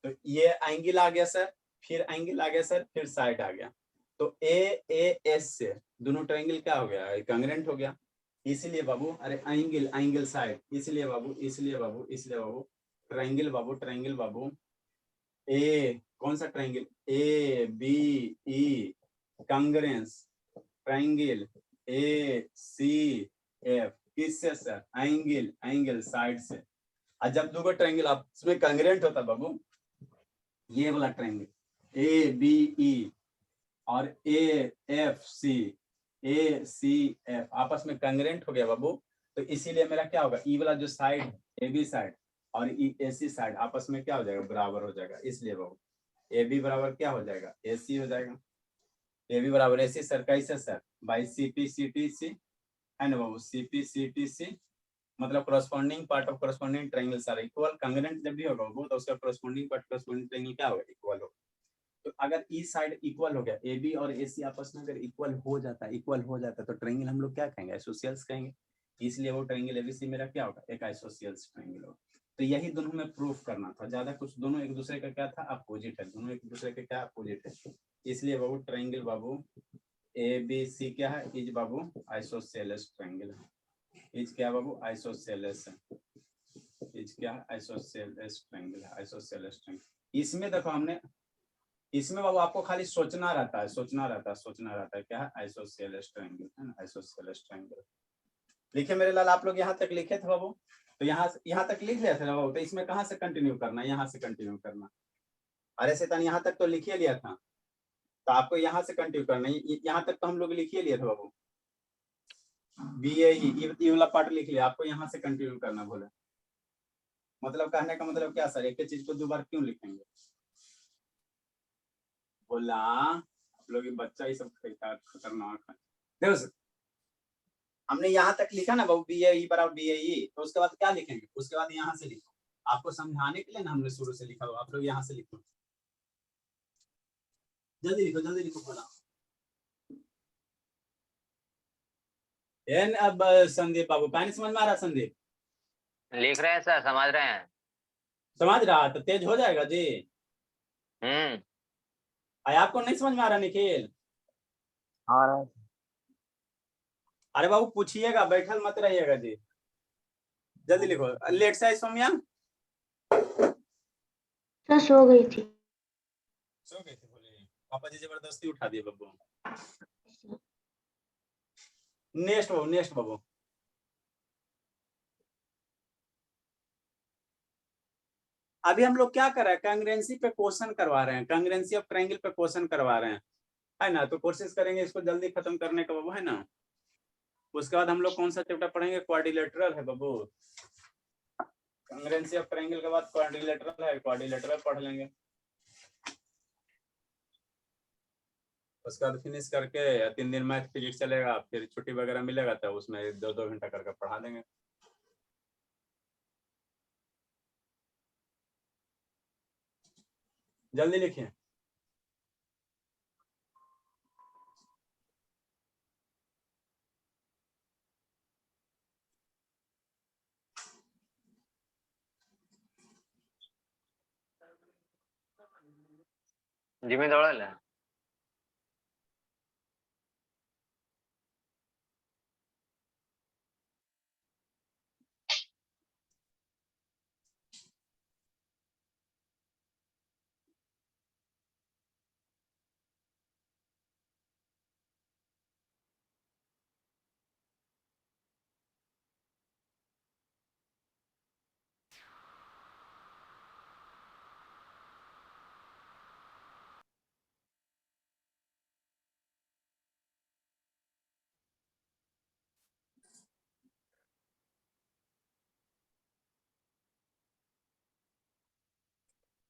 तो ये एंगल आ गया सर, फिर एंगल आ गया सर, फिर साइड आ गया, तो ए एस से दोनों ट्रायंगल क्या हो गया, कांग्रेंट हो गया। इसलिए बाबू, अरे एंगल एंगल साइड, इसलिए बाबू, इसलिए बाबू, इसलिए बाबू triangle Babu, triangle Babu A, कौन सा triangle, A B E congruence triangle A C F, किससे सर, एंगल एंगल साइड से। और जब दो ट्रायंगल आपस में कांग्रेंट होता बाबू, ये वाला ट्रायंगल ए बी ई और ए एफ सी एफ आपस में कांग्रेंट हो गया बाबू, तो इसीलिए मेरा क्या होगा, ई वाला जो साइड ए बी साइड और ई ए सी साइड आपस में क्या हो जाएगा, बराबर हो जाएगा। इसलिए बाबू ए बी बराबर क्या हो जाएगा, ए सी हो जाएगा। ए बी बराबर ए सी सर, कैसे sir, by C P C T C है ना बाबू, C P C T C, मतलब corresponding part of corresponding triangle सारा इक्वल, कांग्रेंट जब भी होगा वो तो उसका करस्पॉन्डिंग पार्ट करस्पॉन्डिंग ट्रायंगल क्या होगा, इक्वल होगा। तो अगर ई साइड इक्वल हो गया, ए बी और ए सी आपस में अगर इक्वल हो जाता है तो ट्रायंगल हम लोग क्या कहेंगे, आइसोसेल्स कहेंगे। इसलिए वो ट्रायंगल एबीसी मेरा क्या होगा, एक आइसोसेल्स ट्रायंगल होगा। तो यही दोनों में प्रूफ करना था, ज्यादा कुछ, दोनों एक दूसरे का क्या था, अपोजिट है, दोनों एक दूसरे के क्या अपोजिट है। इसलिए बाबू ट्रायंगल बाबू ए बी सी क्या है, इज बाबू आइसोसेलेस ट्रायंगल है। इज क्या बाबू, आइसोसेलेस है। इज क्या है, आइसोसेलेस ट्रायंगल है, आइसोसेलेस ट्रायंगल। इसमें देखो हमने, इसमें बाबू आपको खाली सोचना रहता है क्या है, आइसोसेलेस ट्रायंगल है ना, आइसोसेलेस ट्रायंगल। लिखे मेरे लाल, आप लोग यहाँ तक लिखे थे बाबू, तो यहाँ तक लिख लिया था ना बाबू, तो इसमें कहाँ से कंटिन्यू करना, यहाँ से कंटिन्यू करना। अरे शैतान, यहाँ तक तो लिखिए लिया था, तो आपको यहाँ से कंटिन्यू करना, यहाँ तक तो हम लोग लिखिए लिए थे बाबू, बी ए वाला पार्ट लिख लिया, आपको यहाँ से कंटिन्यू करना बोले। मतलब कहने का मतलब क्या सर, एक ही चीज को दो बार क्यों लिखेंगे, बोला आप लोग, बच्चा ही सब खतरनाक है। देखो सर, हमने यहाँ तक लिखा ना बाबू, बी ए बराबर बी ए, तो उसके बाद क्या लिखेंगे, उसके बाद यहाँ से लिखो, आपको समझाने के लिए ना हमने शुरू से लिखा हुआ, आप लोग यहाँ से लिखो, जल्दी लिखो बोला। एन अब संदीप बाबू, पानी समझ में आ रहा, संदीप लिख रहे हैं सर, समझ रहे हैं। समझ रहा, तो तेज हो जाएगा जी। आपको नहीं समझ में आ रहा निखिल? आ रहा है। अरे बाबू पूछिएगा, बैठल मत रहिएगा जी, जल्दी लिखो। लेट से सौम्या सर सो गई थी। बोले पापा जी जबरदस्ती उठा दिए बाबू। नेक्स्ट बाबू, अभी हम लोग क्या कर रहे हैं, कांग्रेंसी पे क्वेश्चन करवा रहे हैं, कांग्रेंसी ऑफ ट्रायंगल पे क्वेश्चन करवा रहे हैं, है ना। तो कोशिश करेंगे इसको जल्दी खत्म करने का बाबू, है ना। उसके बाद हम लोग कौन सा चैप्टर पढ़ेंगे, क्वाड्रिलेटरल है बाबू। कांग्रेंसी ऑफ ट्रायंगल के बाद क्वाड्रिलेटरल है, क्वाड्रिलेटरल पढ़ लेंगे। उसके बाद फिनिश करके 3 दिन मैथ फिजिक्स चलेगा, फिर छुट्टी वगैरह मिलेगा तो उसमें 2-2 घंटा करके पढ़ा देंगे। जल्दी लिखिए। जिम्मे दौड़ा ले।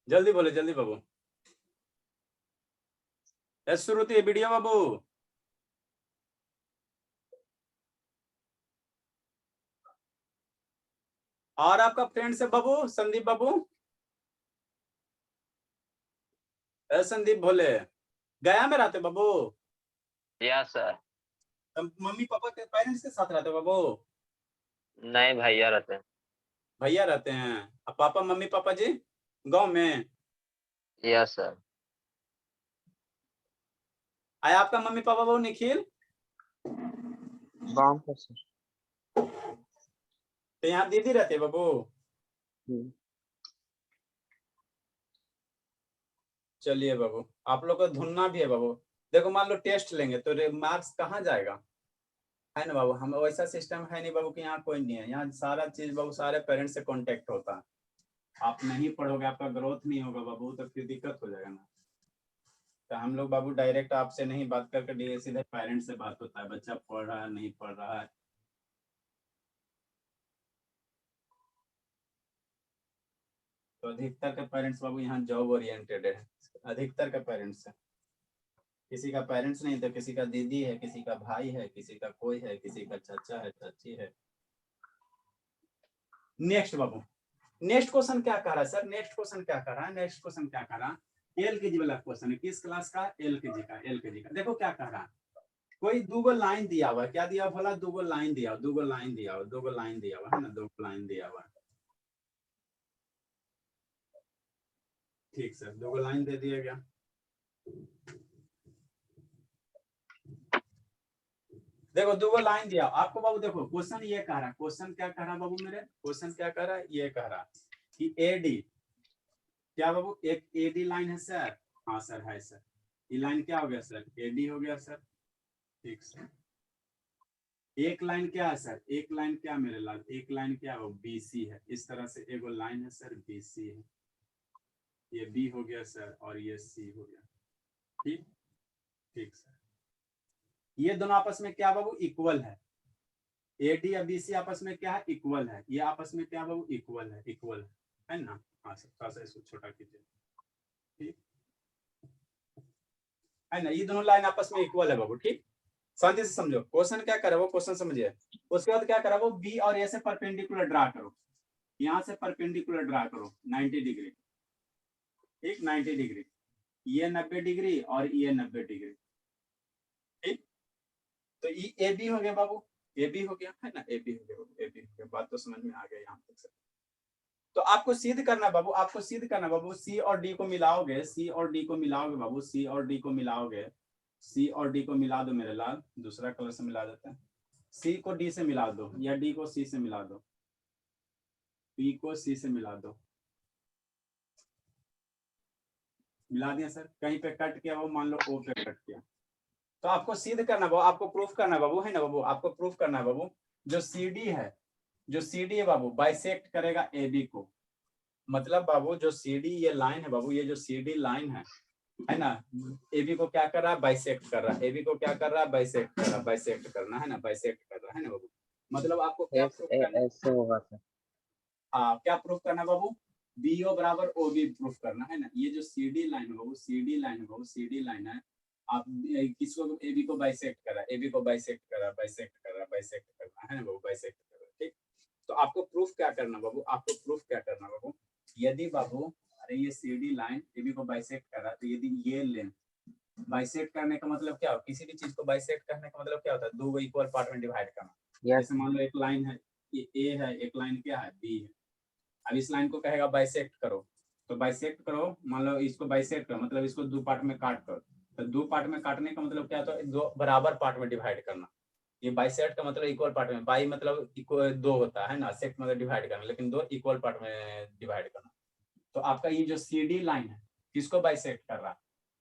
जल्दी बोले, जल्दी बाबू। श्रुति वीडियो बाबू। और आपका फ्रेंड से बाबू, संदीप बाबू, संदीप भोले गया में रहते बाबू? Yes sir. मम्मी पापा के पेरेंट्स के साथ रहते बाबू? नहीं भैया रहते हैं। भैया रहते हैं। अब पापा मम्मी पापा जी गांव में यस सर। आया आपका मम्मी पापा वो निखिल, गाँव पर सर। तो यहाँ दीदी रहते हैं बाबू। चलिए बाबू, आप लोग को ढूंढना भी है बाबू। देखो मान लो टेस्ट लेंगे तो मार्क्स कहाँ जाएगा, है ना बाबू। हम वैसा सिस्टम है नहीं बाबू कि यहाँ कोई नहीं है, यहाँ सारा चीज बाबू सारे पेरेंट्स से कांटेक्ट होता है। आप नहीं पढ़ोगे, आपका ग्रोथ नहीं होगा बाबू, तो फिर दिक्कत हो जाएगा ना। तो हम लोग बाबू डायरेक्ट आपसे नहीं बात करके सीधे पेरेंट्स से बात होता है, बच्चा पढ़ रहा है नहीं पढ़ रहा है। तो अधिकतर के पेरेंट्स बाबू यहाँ जॉब ओरिएंटेड है, अधिकतर के पेरेंट्स है। किसी का पेरेंट्स नहीं तो किसी का दीदी है, किसी का भाई है, किसी का कोई है, किसी का चाचा है, चाची है। नेक्स्ट बाबू, नेक्स्ट क्वेश्चन क्या कह रहा है सर, नेक्स्ट क्वेश्चन क्या कह रहा है, नेक्स्ट क्वेश्चन क्या कह रहा है, एलकेजी वाला क्वेश्चन है। किस क्लास का, एलकेजी का, एलकेजी का। देखो क्या कह रहा है, कोई दूगो लाइन दिया हुआ है, क्या दिया हुआ बोला, दूगो लाइन दिया, दूगो लाइन दिया हुआ, दूगो लाइन दिया हुआ है ना, दूगो लाइन दिया हुआ। ठीक सर, दूगो लाइन दे दिया गया। देखो दूगो लाइन दिया आपको बाबू। देखो क्वेश्चन ये कह रहा है, क्वेश्चन क्या कह रहा है बाबू मेरे, क्वेश्चन क्या कह रहा है, ये कह रहा है कि एडी, क्या बाबू एक एडी लाइन है सर। हाँ सर है सर। ये लाइन क्या हो गया सर, एडी हो गया सर। ठीक सर। एक लाइन क्या है सर, एक लाइन क्या मेरे लाल, एक लाइन क्या हो, बीसी है। इस तरह से एगो लाइन है सर, बीसी है। ये बी हो गया सर और ये सी हो गया। ठीक, ठीक सर। ये दोनों आपस में क्या बाबू, इक्वल है। एडी या बीसी आपस में क्या है, इक्वल है। ये आपस में क्या बाबू, इक्वल है, इक्वल है ना। हाँ सर, थोड़ा सा इसको छोटा कीजिए। ठीक है ना, ये दोनों लाइन आपस में इक्वल है बाबू। ठीक, शांति से समझो क्वेश्चन क्या करा, वो क्वेश्चन समझिए। उसके बाद क्या करा, वो बी और ए से परपेंडिकुलर ड्रा करो। यहाँ से परपेंडिकुलर ड्रा करो 90 डिग्री। ठीक, 90 डिग्री। ये 90 डिग्री और ये 90 डिग्री। ठीक, तो ये ए बी हो गया बाबू, ए बी हो गया, है ना, ए बी हो गया, ए बी हो गया। बात तो समझ में आ गया यहाँ तक से। तो आपको सिद्ध करना बाबू, आपको सिद्ध करना बाबू। सी और डी को मिलाओगे, सी और डी को मिलाओगे बाबू, सी और डी को मिलाओगे, सी और डी को मिला दो मेरे लाल। दूसरा कलर से मिला देते हैं। सी को डी से मिला दो या डी को सी से मिला दो, पी को सी से मिला दो। मिला दिया सर। कहीं पे कट किया वो, मान लो ओ पे कट किया। तो आपको सिद्ध करना बाबू, आपको प्रूफ करना बाबू, है ना बाबू, आपको प्रूफ करना है बाबू। जो सी डी है, जो सी डी है बाबू, बाइसेक्ट करेगा ए बी को। मतलब बाबू जो सी डी ये लाइन है बाबू, ये जो सी डी लाइन है ना, ए बी को क्या कर रहा है, बाइसेक्ट कर रहा है। ए बी को क्या कर रहा है, बाइसेक्ट कर रहा है, बाइसेक्ट करना है ना, बाइसेक्ट कर रहा है ना बाबू। मतलब आपको क्या प्रूफ करना है, ऐसे होगा सर। हाँ क्या प्रूफ करना है बाबू, बी ओ बराबर ओ बी प्रूफ करना है ना। ये जो सी डी लाइन है बाबू, सी डी लाइन है बाबू, सी डी लाइन है। आप किसको, ए बी को बाइसेक्ट कर रहा है, ए बी को बाइसेक्ट कर रहा है, बाइसेक्ट कर रहा है, बाइसेक्ट करना है ना बाबू, बाइसेक्ट कर रहा है। ठीक, तो आपको प्रूफ क्या करना बाबू, आपको प्रूफ क्या करना बाबू, यदि बाबू, अरे ये C D line A B को बाइसेक्ट कर रहा है, तो यदि ये लेंथ, बाइसेक्ट करने का मतलब क्या हो, किसी भी चीज को बाइसेक्ट करने का मतलब क्या होता है, दो इक्वल पार्ट में डिवाइड करना। जैसे मान लो एक लाइन है, ये ए है, एक लाइन क्या है, बी है। अब इस लाइन को कहेगा बाइसेक्ट करो, तो बाइसेक्ट करो, मान लो इसको बाइसेक्ट करो मतलब इसको दो पार्ट में काट करो। तो दो पार्ट में काटने का मतलब क्या होता है, दो बराबर पार्ट में डिवाइड करना। ये बाइसेक्ट का मतलब इक्वल पार्ट में, बाई मतलब दो होता है ना, सेक्ट मतलब डिवाइड करना, लेकिन दो इक्वल पार्ट में डिवाइड करना। तो आपका ये जो सी डी लाइन है किसको बाइसेक्ट कर रहा है,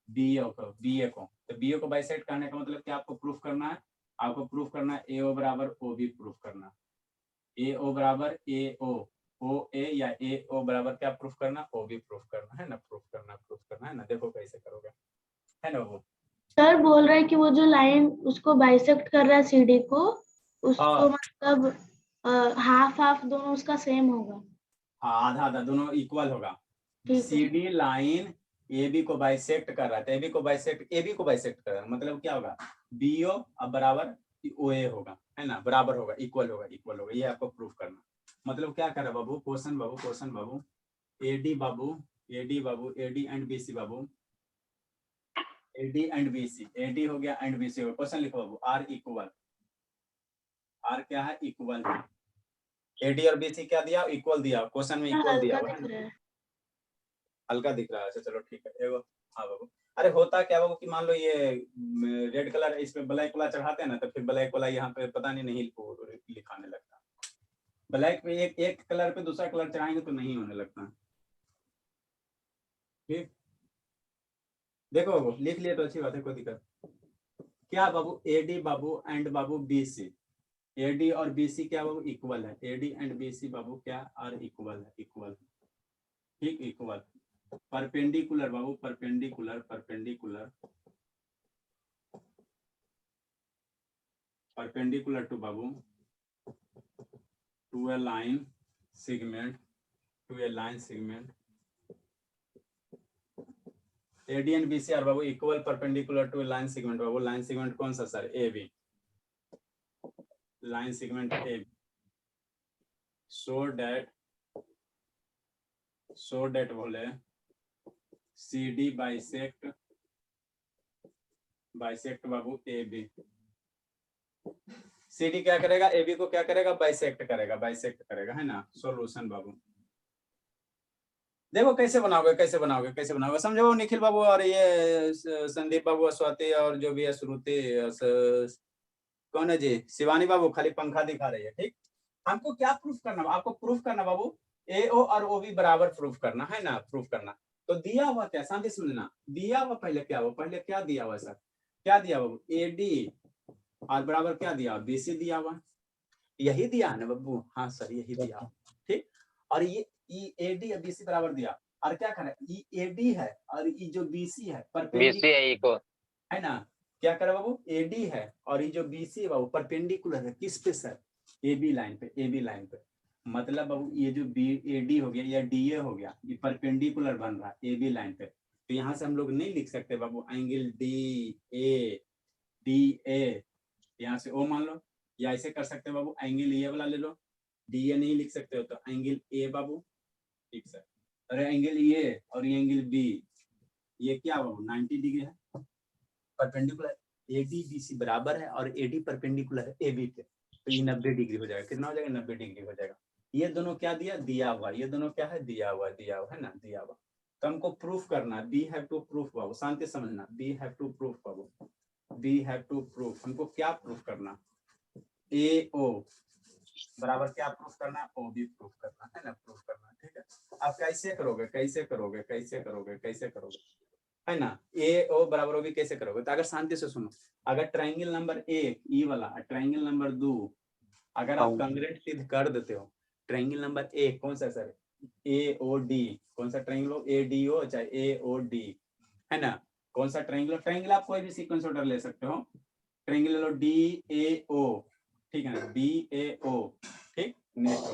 बी ए को, बी ए को। तो बी ए को बाइसेक्ट करने का मतलब क्या आपको प्रूफ करना है, आपको प्रूफ करना है ए ओ बराबर ओ बी प्रूफ करना। ए ओ बराबर ए ओ ए या ए ओ बराबर क्या प्रूफ करना, ओ बी प्रूफ करना है ना, प्रूफ करना है ना। देखो कैसे करोगे, है ना वो। सर बोल रहा है कि वो जो लाइन उसको बाइसेक्ट कर रहा है सीडी को, उसको हाँ मतलब हाफ हाफ दोनों उसका सेम होगा। हाँ, आधा आधा दोनों इक्वल होगा। C D line A B को बाइसेक्ट कर रहा है, तो ए बी को बाइसेक्ट कर रहा है मतलब क्या होगा, बी ओ अब बराबर ओ ए होगा, है ना, बराबर होगा, इक्वल होगा, इक्वल होगा। ये आपको प्रूफ करना। मतलब क्या कर रहा है बाबू, क्वेश्चन बाबू, क्वेश्चन बाबू, एडी बाबू, एडी बाबू, एडी एंड बीसी बाबू, एडी एंड बीसी, एडी हो गया एंड बीसी हो गया। क्वेश्चन लिखो बाबू, आर इक्वल, आर क्या है, इक्वल है। एडी और बीसी क्या दिया, इक्वल दिया, क्वेश्चन में इक्वल दिया हल्का हुआ है दिख ना, रहा है। हल्का दिख रहा है। अच्छा चलो ठीक है, एगो हाँ बाबू। अरे होता क्या बाबू कि मान लो ये रेड कलर इसमें ब्लैक वाला चढ़ाते हैं ना, तो फिर ब्लैक वाला यहाँ पे पता नहीं लिखाने लगता। ब्लैक पे एक कलर पे दूसरा कलर चढ़ाएंगे तो नहीं होने लगता। ठीक, देखो बाबू लिख लिए तो अच्छी बात है, कोई दिक्कत क्या बाबू, एडी बाबू एंड बाबू बीसी, एडी और बीसी क्या बाबू इक्वल है, एडी एंड बीसी बाबू क्या आर इक्वल है, इक्वल, ठीक इक्वल, परपेंडिकुलर बाबू, परपेंडिकुलर, परपेंडिकुलर, परपेंडिकुलर टू बाबू to a line segment, to a line segment, AD and BC are बाबू equal perpendicular to a line segment बाबू, line segment कौन सा sir, A B, line segment A B, so that बोले CD bisect बाबू A B, CD क्या करेगा, ए B को क्या करेगा, बाइसेक्ट करेगा, बाइसेक्ट करेगा, है ना। सॉल्यूशन बाबू देखो कैसे बनाओगे, कैसे बनाओगे, कैसे बनाओगे, समझो निखिल बाबू और ये संदीप बाबू, स्वाति और जो भी है श्रुति, कौन है जी, शिवानी बाबू, खाली पंखा दिखा रही है। ठीक, हमको क्या प्रूफ करना, आपको प्रूफ करना बाबू, AO और OB बराबर प्रूफ करना है ना, प्रूफ करना। तो दिया हुआ क्या, शांति सुनना, दिया हुआ पहले क्या हुआ, पहले क्या दिया हुआ सर, क्या दिया बाबू, AD और बराबर क्या दिया, BC दिया हुआ, यही दिया है ना बाबू, हाँ सर यही दिया, ठीक। और ये AD और BC बराबर दिया, और क्या करना, ये AD है और ये जो BC है बीसी है इको, है ना, क्या करे बाबू, AD है और ये जो BC है बाबू परपेंडिकुलर है किस पे सर, AB लाइन पे, AB लाइन पे, मतलब बाबू ये जो AD हो गया या DA हो गया, ये परपेंडिकुलर बन रहा है AB लाइन पे। तो यहाँ से हम लोग नहीं लिख सकते बाबू एंगल DA, यहाँ से O मान लो, या ऐसे कर सकते बाबू एंगल ये वाला ले लो, DA नहीं लिख सकते हो तो एंगल A बाबू, ठीक सर। अरे एंगल ये और ये एंगल B, ये क्या बाबू 90 डिग्री है, परपेंडिकुलर, AD BC बराबर है और AD परपेंडिकुलर है AB पे, तो ये 90 डिग्री हो जाएगा, कितना हो जाएगा, 90 डिग्री हो जाएगा। ये दोनों क्या दिया, दिया हुआ, ये दोनों क्या है, दिया हुआ, दिया हुआ है ना, दिया हुआ। तो हमको प्रूफ करना, बी हैव टू प्रूफ बाबू, शांति समझना, बी हैव टू प्रूफ बाबू, बी हैव टू प्रूफ, हमको क्या प्रूफ करना, AO बराबर क्या प्रूफ करना, OB प्रूफ करना है ना, प्रूफ करना, ठीक है। आप कैसे करोगे, कैसे करोगे, कैसे करोगे, कैसे करोगे, है ना, AO बराबर OB कैसे करोगे, तो अगर शांति से सुनो, अगर ट्राइंगल नंबर 1 ई वाला, ट्राइंगल नंबर 2 अगर आप कांग्रेट सिद्ध कर देते हो, ट्राइंगल नंबर 1 कौन सा सर, AOD, कौन सा ट्राइंगल हो, ADO चाहे AOD, है ना, कौन सा ट्राइंगल, ट्राइंगल आप कोई भी सीक्वेंस ऑर्डर ले सकते हो, ट्राइंगल ले लो DAO, ठीक है ना, DAO, ठीक। नेक्स्ट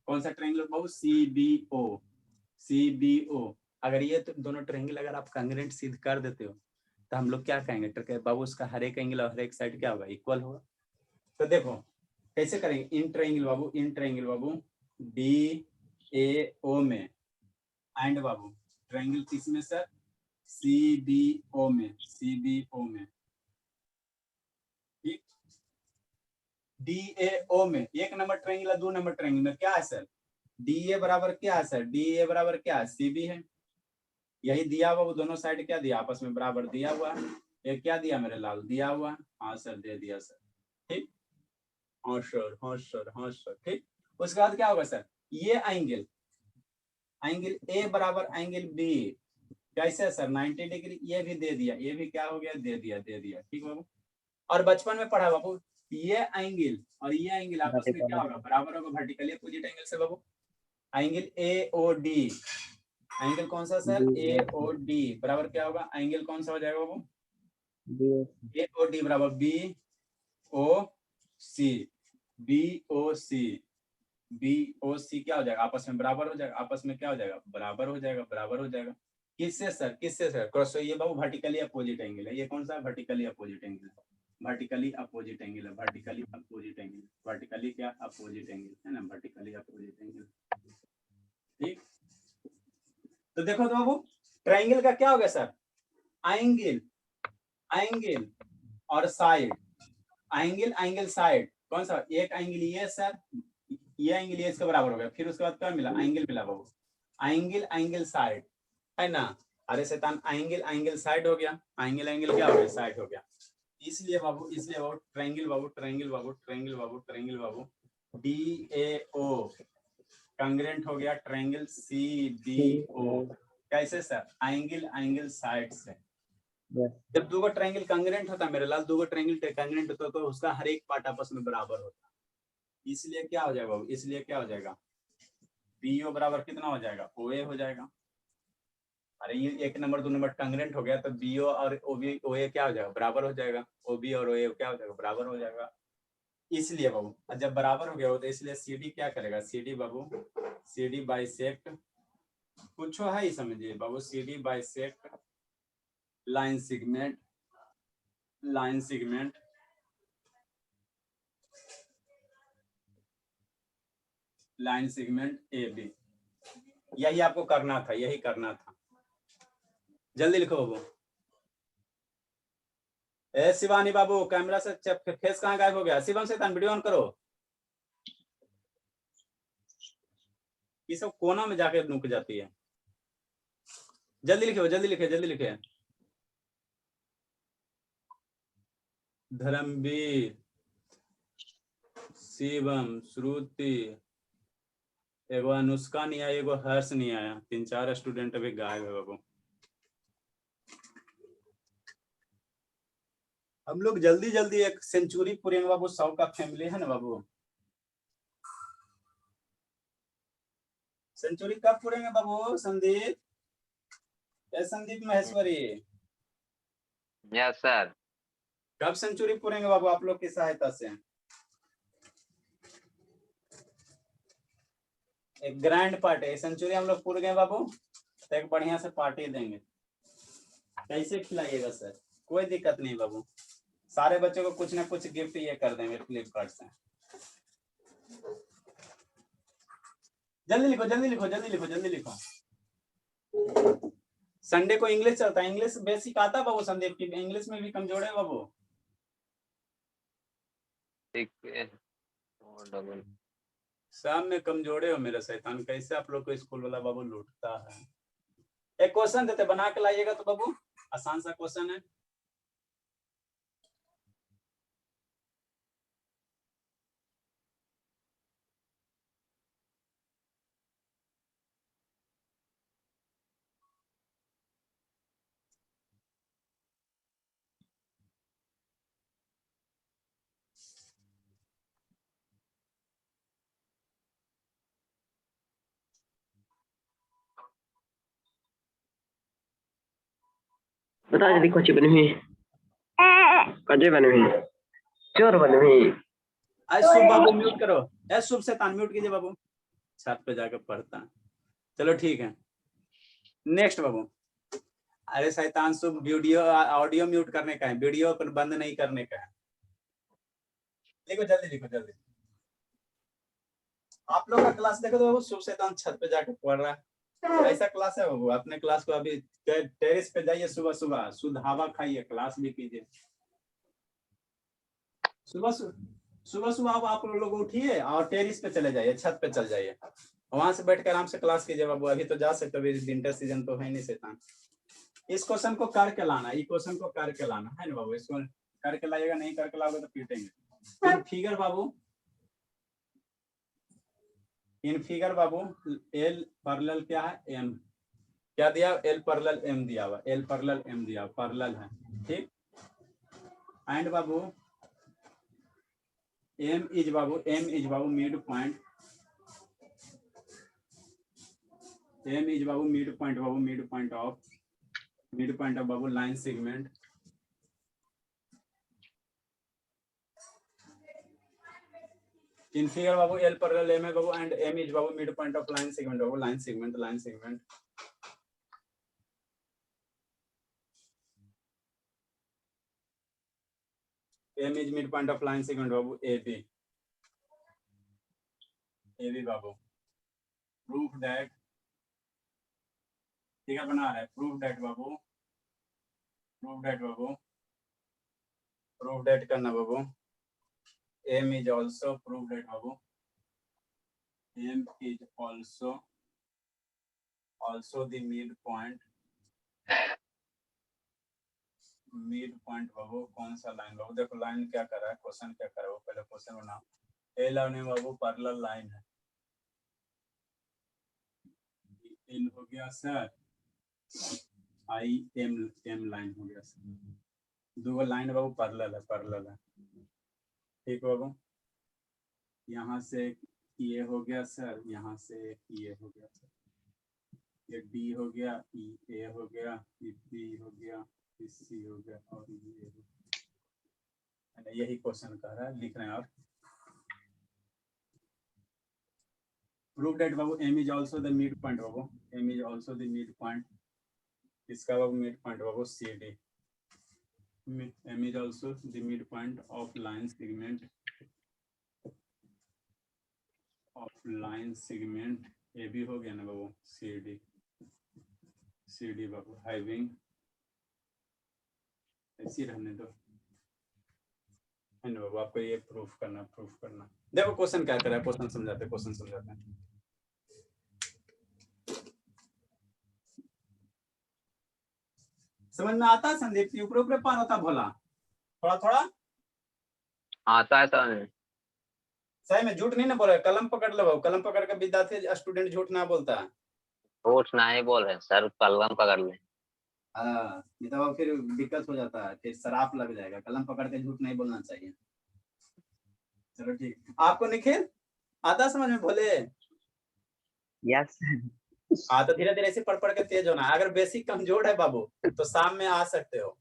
कौन सा ट्राइंगल बाबू, CBO, CBO, अगर ये तो दोनों ट्रायंगल अगर आप कांग्रेंट सिद्ध कर देते हो तो हम लोग क्या कहेंगे बाबू, उसका हर एक एंगल और हर एक साइड क्या होगा, इक्वल होगा। तो देखो कैसे करेंगे, इन ट्रायंगल बाबू, इन ट्रायंगल बाबू DAO में एंड बाबू ट्रायंगल किसमें सर, CBO में, CBO में, ठीक। DAO में एक नंबर ट्रायंगल और 2 नंबर ट्रायंगल में क्या है सर, DA बराबर क्या है सर, DA बराबर क्या है, CB है, यही दिया हुआ, वो दोनों साइड क्या दिया, आपस में बराबर दिया हुआ है, ये क्या दिया मेरे लाल, दिया हुआ, हाँ सर दे दिया सर, ठीक, हाँ सर, हाँ सर, हाँ सर, ठीक। उसके बाद क्या होगा सर, ये एंगल, एंगल A बराबर एंगल B कैसे सर 90 डिग्री, ये भी दे दिया, ये भी क्या हो गया, दे दिया, दे दिया, ठीक बाबू। और बचपन में पढ़ा बाबू, ये एंगल और ये एंगल आपस में क्या होगा, बराबर होगा, वर्टिकली अपोजिट एंगल से बाबू, एंगल AOD, एंगल कौन सा सर, AOD बराबर क्या होगा, एंगल कौन सा हो जाएगा बाबू, AOD बराबर BOC क्या हो जाएगा, आपस में बराबर हो जाएगा, आपस में क्या हो जाएगा, बराबर हो जाएगा, बराबर हो जाएगा। किससे सर, किससे सर, क्रॉस, ये बाबू वर्टिकली अपोजिट एंगल है, ये कौन सा वर्टिकली अपोजिट एंगल है, वर्टिकली अपोजिट एंगल है, वर्टिकली अपोजिट एंगल, वर्टिकली क्या अपोजिट एंगल है ना, वर्टिकली अपोजिट एंगल, ठीक। तो देखो तो बाबू ट्रायंगल का क्या हो गया सर, एंगल, एंगल और साइड, एंगल, एंगल साइड, कौन सा, एक एंगल ये सर, ये एंगल ये इसके बराबर हो गया, फिर उसके बाद क्या मिला, एंगल मिला बाबू, एंगल एंगल साइड है ना। अरे शैतान एंगल एंगल साइड हो गया, एंगल क्या हो गया, साइड हो गया। इसलिए बाबू ट्रायंगल बाबू ट्रायंगल बाबू ट्रायंगल बाबू ट्रायंगल बाबू DAO कांग्रेंट हो गया ट्रायंगल CDO। कैसे सर, एंगल एंगल साइड से। Yes. जब दो ट्रायंगल कांग्रेंट होता है मेरे लाल, दो ट्रायंगल कांग्रेंट होता तो उसका हर एक पार्ट आपस में बराबर होता, इसलिए क्या हो जाएगा बाबू, इसलिए क्या हो जाएगा, BO बराबर कितना हो जाएगा, OA हो जाएगा। अरे ये 1 नंबर 2 नंबर कांग्रेंट हो गया तो BO और OA क्या हो जाएगा, बराबर हो जाएगा, OB और OA क्या हो जाएगा, बराबर हो जाएगा। इसलिए बाबू जब बराबर हो गया हो तो इसलिए CD क्या करेगा, CD बाबू CD बाइसेक्ट, कुछ है ही समझिए बाबू, CD bisect line segment AB। यही आपको करना था, यही करना था, जल्दी लिखो बाबू। ए शिवानी बाबू कैमरा से फेस कहाँ गायब हो गया, शिवम से वीडियो ऑन करो, ये सब कोना में जाके रुक जाती है, जल्दी लिखो जल्दी लिखे जल्दी लिखे। धर्मवीर, शिवम, श्रुति, एगो अनुष्का नहीं आया, एगो हर्ष नहीं आया, 3-4 स्टूडेंट अभी गायब है बाबू। हम लोग जल्दी जल्दी एक सेंचुरी पूरेंगे बाबू, 100 का फैमिली है ना बाबू, सेंचुरी कब पूरेंगे बाबू, संदीप, संदीप महेश्वरी, यस सर। कब सेंचुरी पूरेंगे बाबू आप लोग की सहायता से। एक ग्रैंड पार्टी, सेंचुरी हम लोग पूरे गए बाबू तो एक बढ़िया से पार्टी देंगे, कैसे खिलाइएगा सर, कोई दिक्कत नहीं बाबू, सारे बच्चों को कुछ ना कुछ गिफ्ट ये कर देंगे फ्लिपकार्ट से। जल्दी लिखो जल्दी लिखो जल्दी लिखो जल्दी लिखो। संडे को इंग्लिश चलता है, इंग्लिश बेसिक आता है बाबू, संदीप की इंग्लिश में भी कमजोर है बाबू, सब में कमजोरे हो मेरा शैतान, कैसे आप लोग को स्कूल वाला बाबू लूटता है। एक क्वेश्चन देते बना के लाइएगा तो बाबू, आसान सा क्वेश्चन है। बता जल्दी कोची बनी हुई कजे बनी हुई चोर बनी हुई। शुभ बाबू म्यूट करो, शुभ से म्यूट कीजिए बाबू, छत पे जाकर पढ़ता है। चलो ठीक है, नेक्स्ट बाबू। अरे शैतान शुभ वीडियो ऑडियो म्यूट करने का है, वीडियो पर बंद नहीं करने का है, लिखो जल्दी लिखो जल्दी। आप लोग का क्लास देखो तो बाबू, शुभ शैतान छत पे जाकर पढ़ रहा है, ऐसा क्लास है बाबू। अपने क्लास को अभी टेरेस पे जाइए, सुबह सुबह शुद्ध हवा खाइए, क्लास भी कीजिए। सुबह सुबह आप लोग उठिए और टेरिस पे चले जाइए, छत पे चल जाइए, वहां से बैठ कर आराम से क्लास कीजिए बाबू। अभी तो जा सकते, अभी विंटर सीजन तो है नहीं शैतान। इस क्वेश्चन को करके लाना, इस क्वेश्चन को करके लाना है ना बाबू, इसको करके लाइएगा, नहीं करके लाओगे तो पीटेंगे। फिगर बाबू, इन फिगर बाबू L पैरेलल क्या है, M क्या दिया, L पैरेलल M दिया हुआ, L पैरेलल M दिया, पैरेलल है ठीक। एंड बाबू M इज बाबू मिड पॉइंट, M इज बाबू मिड पॉइंट बाबू, मिड पॉइंट ऑफ बाबू लाइन सेगमेंट। इन फिगर बाबू L पैरेलल M है बाबू, एंड M इज बाबू midpoint of line segment बाबू, line segment. M is midpoint of line segment बाबू AB बाबू। प्रूफ दैट, ठीक है बना रहा है, प्रूफ दैट करना बाबू, M is also proof that Babu M is also the midpoint बाबू कौन सा लाइन बाबू देखो लाइन क्या कर रहा है क्वेश्चन क्या कर रहा है वो पहले क्वेश्चन बनाओ ए लाइन में बाबू पैरेलल लाइन है एल हो गया सर आई एम लाइन हो गया सर दो लाइन बाबू पैरेलल है ठीक बाबू यहाँ से ये हो गया सर यहाँ से ये हो गया सर ये डी हो गया ए हो गया बी हो गया सी हो गया और ये हो गया यही क्वेश्चन कर रहा है लिख रहे हैं और प्रूव दैट बाबू M is also the midpoint बाबू M is also the midpoint इसका बाबू मिड पॉइंट बाबू C D M is also the midpoint of line segment A भी हो गया ना बाबू सी डी बाबू हैविंग ऐसी रहने दो है ना बाबू आपको ये प्रूफ करना देखो क्वेश्चन क्या कर रहा है क्वेश्चन समझाते हैं समझ में आता है संदीप ऊपर पार होता भोला थोड़ा आता है सर सही में झूठ नहीं ना बोल रहे कलम पकड़ लो बाबू कलम पकड़ के विद्यार्थी स्टूडेंट झूठ ना बोलता है झूठ नहीं बोल रहे सर कलम पकड़ ले हाँ नहीं तो फिर दिक्कत हो जाता है फिर शराप लग जाएगा कलम पकड़ के झूठ नहीं बोलना चाहिए चलो ठीक आपको निखिल आता समझ में भोले यस हाँ तो धीरे धीरे ऐसे पढ़ के तेज होना अगर बेसिक कमजोर है बाबू तो शाम में आ सकते हो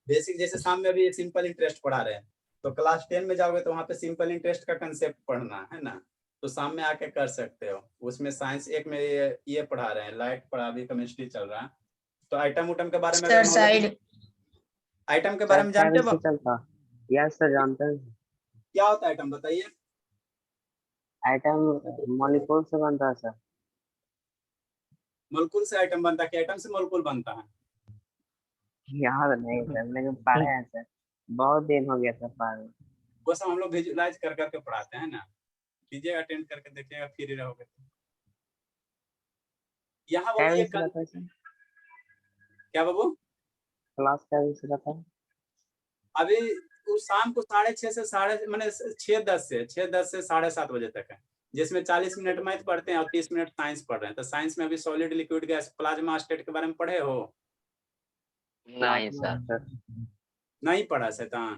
बेसिक जैसे शाम में अभी सिंपल इंटरेस्ट पढ़ा रहे हैं तो क्लास 10 में जाओगे तो वहाँ पे सिंपल इंटरेस्ट का कंसेप्ट पढ़ना है ना तो शाम में आके कर सकते हो उसमें साइंस एक में ये पढ़ा रहे हैं लाइट पढ़ा अभी केमिस्ट्री चल रहा है तो आइटम के बारे में आइटम के बारे में जानते हो यस सर जानते हैं क्या होता है आइटम बताइए आइटम मॉलिक्यूल से बनता है सर मॉलिक्यूल से आइटम बनता है कि आइटम से मॉलिक्यूल बनता है याद नहीं सर लेकिन पढ़े हैं सर बहुत दिन हो गया सर पढ़े वो सब हम लोग विजुअलाइज कर करके पढ़ाते हैं ना कीजिएगा अटेंड करके देखिएगा फ्री रहोगे यहाँ वो ये क्या बाबू क्लास का भी रहता है अभी उस शाम को 6:30 से 6:10 से 7:30 बजे तक है जिसमें 40 मिनट मैथ पढ़ते हैं और 30 मिनट साइंस पढ़ रहे हैं तो साइंस में अभी solid liquid gas plasma state के बारे में पढ़े हो नहीं सर नहीं पढ़ा शैतान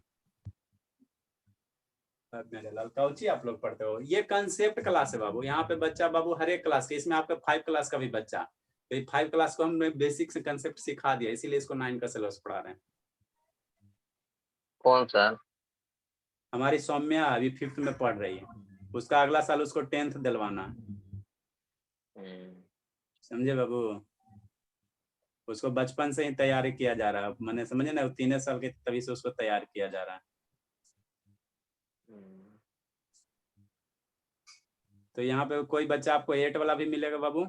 मेरे लाल कौची आप लोग पढ़ते हो ये कंसेप्ट क्लास है बाबू यहाँ पे बच्चा बाबू हर एक क्लास के इसमें आपका 5 क्लास का भी बच्चा 5 क्लास को हमने बेसिक से कंसेप्ट सिखा दिया इसीलिए इसको 9 का सिलेबस पढ़ा रहे हैं कौन सर हमारी सौम्या अभी 5th में पढ़ रही है उसका अगला साल उसको 10th दिलवाना समझे बाबू उसको बचपन से ही तैयारी किया जा रहा है मैंने समझे ना 3 साल के तभी से उसको तैयार किया जा रहा है तो यहाँ पे कोई बच्चा आपको 8 वाला भी मिलेगा बाबू